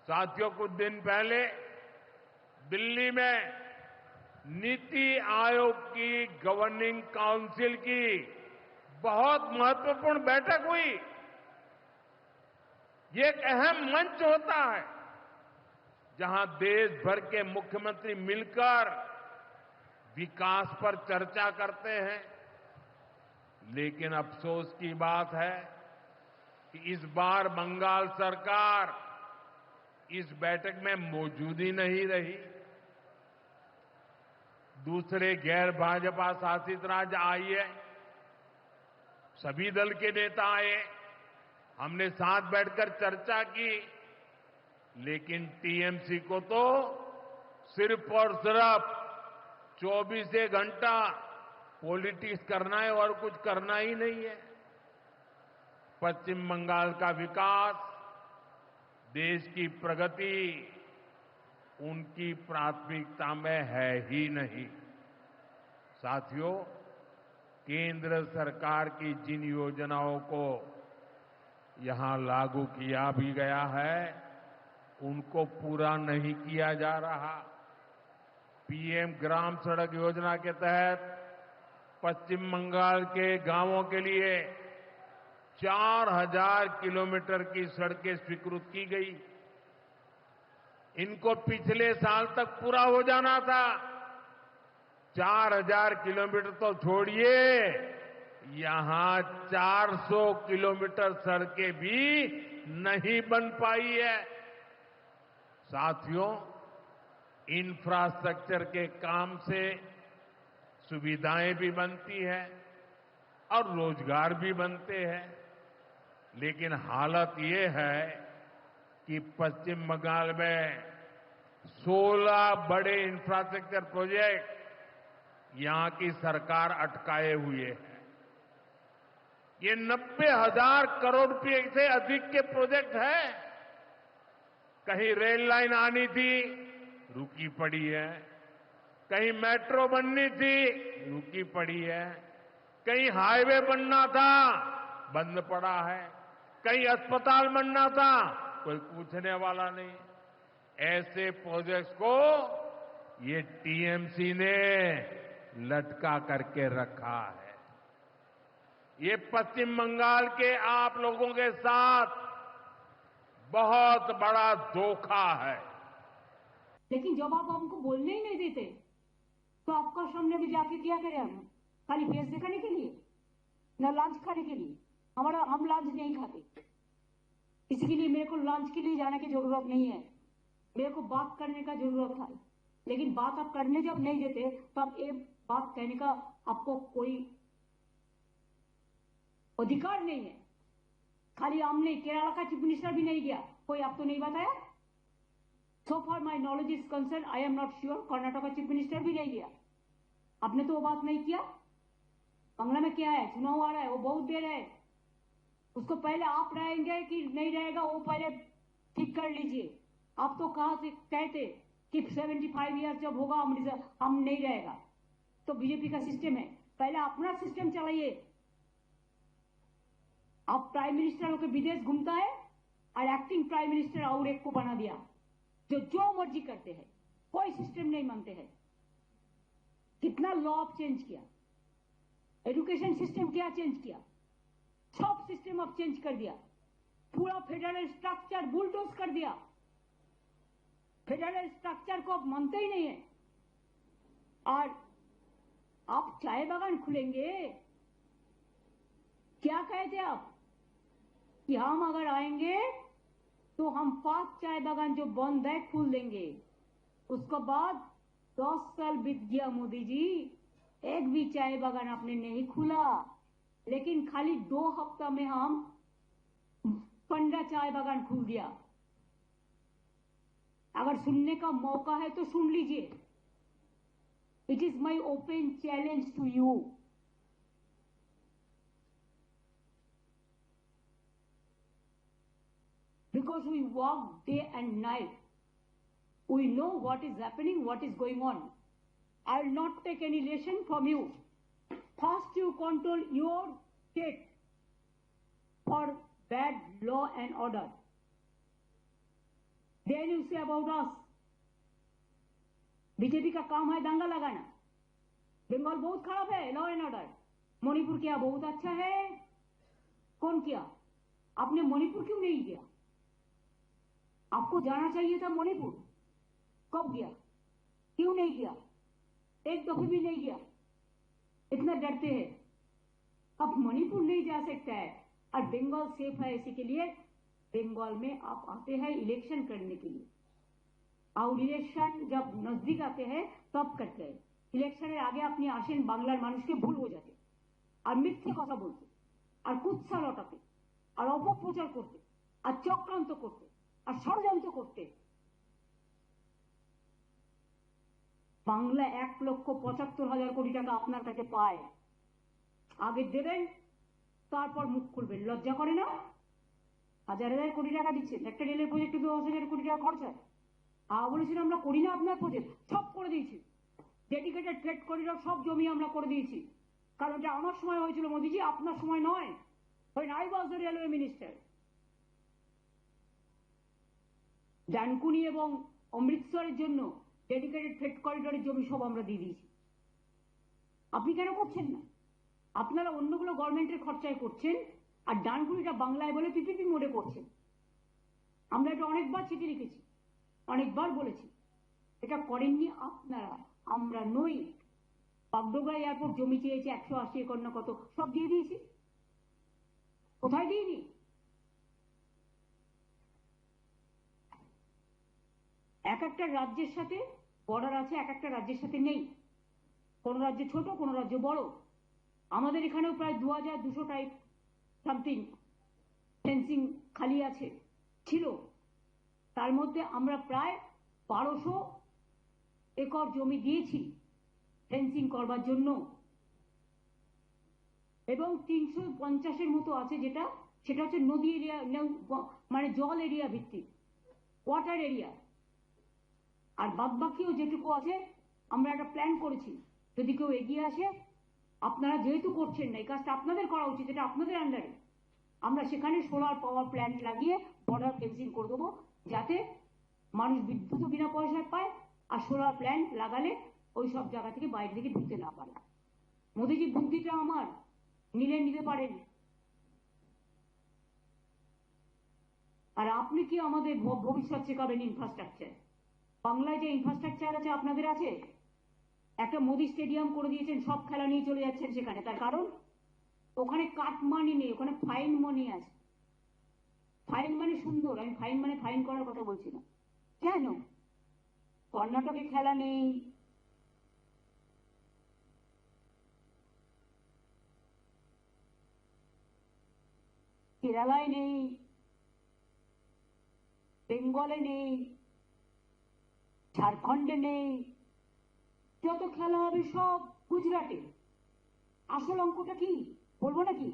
साथियों, कुछ दिन पहले दिल्ली में नीति आयोग की गवर्निंग काउंसिल की बहुत महत्वपूर्ण बैठक हुई। ये एक अहम मंच होता है जहां देश भर के मुख्यमंत्री मिलकर विकास पर चर्चा करते हैं। लेकिन अफसोस की बात है कि इस बार बंगाल सरकार इस बैठक में मौजूद ही नहीं रही। दूसरे गैर भाजपा शासित राज्य आए, सभी दल के नेता आए, हमने साथ बैठकर चर्चा की, लेकिन टीएमसी को तो सिर्फ और सिर्फ 24 घंटा पॉलिटिक्स करना है और कुछ करना ही नहीं है। पश्चिम बंगाल का विकास, देश की प्रगति उनकी प्राथमिकता में है ही नहीं। साथियों, केंद्र सरकार की जिन योजनाओं को यहां लागू किया भी गया है, उनको पूरा नहीं किया जा रहा। पीएम ग्राम सड़क योजना के तहत पश्चिम बंगाल के गांवों के लिए 4000 किलोमीटर की सड़कें स्वीकृत की गई। इनको पिछले साल तक पूरा हो जाना था। 4000 किलोमीटर तो छोड़िए, यहां 400 किलोमीटर सड़कें भी नहीं बन पाई है। साथियों, इंफ्रास्ट्रक्चर के काम से सुविधाएं भी बनती है और रोजगार भी बनते हैं। लेकिन हालत ये है कि पश्चिम बंगाल में 16 बड़े इंफ्रास्ट्रक्चर प्रोजेक्ट यहां की सरकार अटकाए हुए है। ये 90,000 करोड़ रुपए से अधिक के प्रोजेक्ट हैं। कहीं रेल लाइन आनी थी, रुकी पड़ी है। कहीं मेट्रो बननी थी, रुकी पड़ी है। कहीं हाईवे बनना था, बंद पड़ा है। कहीं अस्पताल बनना था, कोई पूछने वाला नहीं। ऐसे प्रोजेक्ट्स को ये टीएमसी ने लटका करके रखा है। ये पश्चिम बंगाल के आप लोगों के साथ बहुत बड़ा धोखा है। लेकिन जब आप हमको बोलने ही नहीं देते तो आपका सामने भी जाके क्या करें हम? खाली फेस दिखाने के लिए, न लंच खाने के लिए? हम लंच नहीं खाते, इसके लिए मेरे को लंच के लिए जाने की जरूरत नहीं है। मेरे को बात करने का जरूरत है। लेकिन बात आप करने जब नहीं देते तो आप ये बात कहने का आपको कोई अधिकार नहीं है। खाली हमने केरला का चीफ मिनिस्टर भी नहीं गया, कोई आपको नहीं बताया? So far my knowledge is concerned, I am not sure Karnataka का चीफ मिनिस्टर भी नहीं गया। आपने तो वो बात नहीं किया। बांग्ला में क्या है, चुनाव आ रहा है, वो बहुत देर है। उसको पहले आप रहेंगे कि नहीं रहेगा वो पहले ठीक कर लीजिए। आप तो कहा से कहते कि 75 ईयर जब होगा हम नहीं रहेगा। तो बीजेपी का सिस्टम है, पहले अपना सिस्टम चलाइए। आप प्राइम मिनिस्टर होकर विदेश घूमता है और एक्टिंग प्राइम मिनिस्टर और एक को बना दिया जो मर्जी करते हैं, कोई सिस्टम नहीं मानते हैं। कितना लॉ आप चेंज किया, एजुकेशन सिस्टम क्या चेंज किया, सब सिस्टम आप चेंज कर दिया। पूरा फेडरल स्ट्रक्चर बुलडोज कर दिया। फेडरल स्ट्रक्चर को आप मानते ही नहीं है। और आप चाय बागान खुलेंगे, क्या कहते आप कि हम अगर आएंगे तो हम 5 चाय बागान जो बंद है खोल देंगे। उसके बाद 10 साल बीत गया मोदी जी, एक भी चाय बागान आपने नहीं खुला। लेकिन खाली 2 हफ्ता में हम 15 चाय बागान खोल दिया। अगर सुनने का मौका है तो सुन लीजिए। It is my open challenge to you. Because we work day and night, we know what is happening, what is going on. I will not take any lesson from you. First you control your state for bad law and order. Then you say about us. BJP का काम है दंगा लगाना. बंगाल बहुत खराब है, law and order. Manipur क्या बहुत अच्छा है? कौन किया? आपने मणिपुर क्यों नहीं किया? आपको जाना चाहिए था मणिपुर. कब गया? क्यों नहीं किया? एक दफे भी नहीं किया. इतना डरते हैं. अब मणिपुर नहीं जा सकता है और बंगाल सेफ है. इसी के लिए बंगाल में आप आते हैं इलेक्शन करने के लिए, और इलेक्शन जब नजदीक आते हैं तब करते हैं. ইলেকশনের আগে আপনি আসেন বাংলার মানুষকে ভুল বোঝাতে আর মিথ্যে কথা বলতে আর কুৎসা লটাতে আর অপপ্রচার করতে আর চক্রান্ত করতে আর ষড়যন্ত্র করতে. বাংলা 1,75,000 কোটি টাকা আপনার কাছে পায়. আগে দেবেন, তারপর মুখ খুলবেন. লজ্জা করে না? 1,000 কোটি টাকা দিচ্ছেন, একটা রেলের প্রজেক্টে 10,000 কোটি টাকা খরচ হয়. বলেছিলাম আমরা করি না আপনার প্রজেক্ট, সব করে দিয়েছি. ডেডিকেটেড ট্রেড করিডর সব জমি আমরা করে দিয়েছি. কারণ এটা আমার সময় হয়েছিল মোদিজি, আপনার সময় নয়. when I was the railway minister. Dankuni এবং অমৃতসরের জন্য ডেডিকেটেড ট্রেড করিডরের জমি সব আমরা দিয়ে দিয়েছি. আপনি কেন করছেন না? আপনারা অন্যগুলো গভর্নমেন্টের খরচায় করছেন আর ডানকুনিটা বাংলায় বলে পিপিপি মোডে করছেন. আমরা এটা অনেকবার চিঠি লিখেছি, অনেকবার বলেছি. এটা করেননি আপনারা, আমরা নই. বাগডোগরা এয়ারপোর্ট জমি চেয়েছে 180 একর না কত, সব দিয়ে দিয়েছি. কোথায় দিইনি? এক একটা রাজ্যের সাথে বর্ডার আছে, এক একটা রাজ্যের সাথে নেই. কোন রাজ্য ছোট, কোন রাজ্য বড়. আমাদের এখানেও প্রায় 2,200 টাইপ সামথিং ফেন্সিং খালি আছে, ছিল. তার মধ্যে আমরা প্রায় 1200 একর জমি দিয়েছি ফেন্সিং করবার জন্য, এবং 350-এর মতো আছে সেটা হচ্ছে নদী এরিয়া, মানে জল এরিয়া ভিত্তিক, ওয়াটার এরিয়া. আর বাদ বাকিও যেটুকু আছে আমরা একটা প্ল্যান করেছি, যদি কেউ এগিয়ে আসে. আপনারা যেহেতু করছেন না, এই কাজটা আপনাদের করা উচিত, এটা আপনাদের আন্ডারে. আমরা সেখানে সোলার পাওয়ার প্ল্যান্ট লাগিয়ে বর্ডার ফেন্সিং করে দেবো, যাতে মানুষ বিদ্যুৎ বিনা পয়সায় পায়. আর সোলার প্ল্যান্ট লাগালে ওই সব জায়গা থেকে বাইরে থেকে ঢুকতে না পারে. মোদিজি বুদ্ধিটা আমার, নিতে পারেন. আর আপনি কি আমাদের ভবিষ্যৎ শেখাবেন? ইনফ্রাস্ট্রাকচার, বাংলায় যে ইনফ্রাস্ট্রাকচার আছে আপনাদের আছে. একটা মোদি স্টেডিয়াম করে দিয়েছেন, সব খেলা নিয়ে চলে যাচ্ছেন সেখানে. তার কারণ ওখানে কাট মানি নেই, ওখানে ফাইন মানি আছে. ফাইন মানে সুন্দর, আমি ফাইন মানে ফাইন করার কথা বলছি না. কেন কর্ণাটকে খেলা নেই? কেরালায় নেই, বেঙ্গলে নেই, ঝাড়খণ্ডে নেই. যত খেলা হবে সব গুজরাটে. আসল অঙ্কটা কি বলবো নাকি?